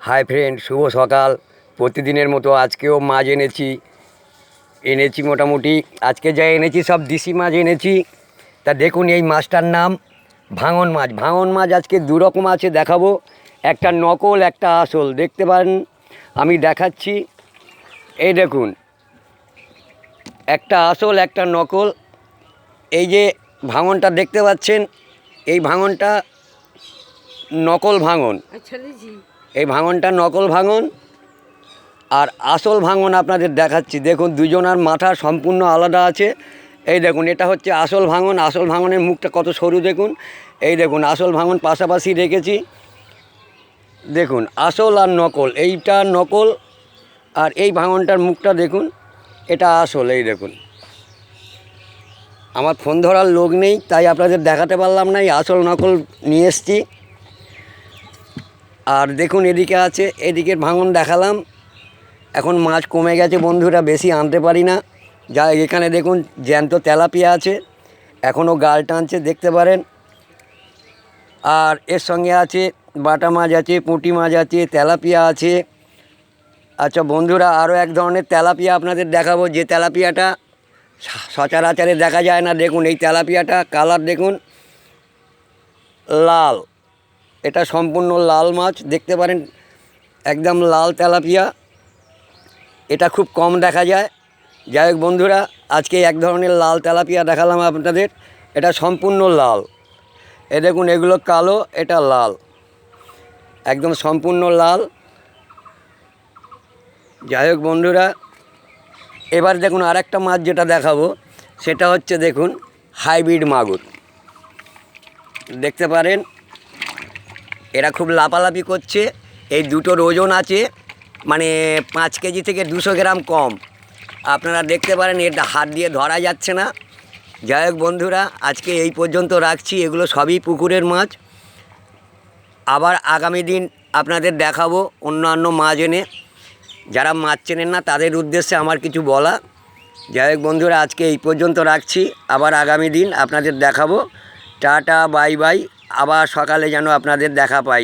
Hi friend, শুভ সকাল। প্রতিদিনের মতো আজকেও মাছ এনেছি মোটামুটি। আজকে যা এনেছি সব দেশি মাছ এনেছি। তা দেখুন, এই মাছটার নাম ভাঙন মাছ। ভাঙন মাছ আজকে দু রকম আছে, দেখাবো। একটা নকল, একটা আসল। দেখতে পারেন, আমি দেখাচ্ছি। এই দেখুন, একটা আসল, একটা নকল। এই যে ভাঙনটা দেখতে পাচ্ছেন, এই ভাঙনটা নকল ভাঙন। এই ভাঙনটা নকল ভাঙন, আর আসল ভাঙন আপনাদের দেখাচ্ছি। দেখুন, দুজনার মাথা সম্পূর্ণ আলাদা আছে। এই দেখুন, এটা হচ্ছে আসল ভাঙন। আসল ভাঙনের মুখটা কত সরু দেখুন। এই দেখুন, আসল ভাঙন পাশাপাশি রেখেছি। দেখুন, আসল আর নকল। এইটা নকল, আর এই ভাঙনটার মুখটা দেখুন, এটা আসল। এই দেখুন, আমার ফোন ধরার লোক নেই, তাই আপনাদের দেখাতে পারলাম না। এই আসল নকল নিয়ে এসছি। আর দেখুন, এদিকে আছে, এদিকের ভাঙন দেখালাম। এখন মাছ কমে গেছে বন্ধুরা, বেশি আনতে পারি না। যা এখানে দেখুন, জ্যান্ত তেলাপিয়া আছে, এখনও গাল টানছে, দেখতে পারেন। আর এর সঙ্গে আছে বাটা মাছ আছে, পুঁটি মাছ আছে, তেলাপিয়া আছে। আচ্ছা বন্ধুরা, আরও এক ধরনের তেলাপিয়া আপনাদের দেখাবো, যে তেলাপিয়াটা সচরাচরে দেখা যায় না। দেখুন, এই তেলাপিয়াটা কালার দেখুন, লাল। এটা সম্পূর্ণ লাল মাছ, দেখতে পারেন, একদম লাল তেলাপিয়া। এটা খুব কম দেখা যায়। যাই হোক বন্ধুরা, আজকে এক ধরনের লাল তেলাপিয়া দেখালাম আপনাদের। এটা সম্পূর্ণ লাল। এ দেখুন, এগুলো কালো, এটা লাল, একদম সম্পূর্ণ লাল। যাই হোক বন্ধুরা, এবার দেখুন আরেকটা মাছ যেটা দেখাবো, সেটা হচ্ছে দেখুন হাইব্রিড মাগুর। দেখতে পারেন, এরা খুব লাফালাফি করছে। এই দুটোর ওজন আছে মানে 5 কেজি থেকে 200 গ্রাম কম। আপনারা দেখতে পারেন, এটা হাত দিয়ে ধরা যাচ্ছে না। যাই হোক বন্ধুরা, আজকে এই পর্যন্ত রাখছি। এগুলো সবই পুকুরের মাছ। আবার আগামী দিন আপনাদের দেখাবো অন্যান্য মাছ এনে। যারা মাছ চেনেন না তাদের উদ্দেশ্যে আমার কিছু বলা। যাই হোক বন্ধুরা, আজকে এই পর্যন্ত রাখছি। আবার আগামী দিন আপনাদের দেখাবো। Tata, bye bye. আবার সকালে যেন আপনাদের দেখা পাই।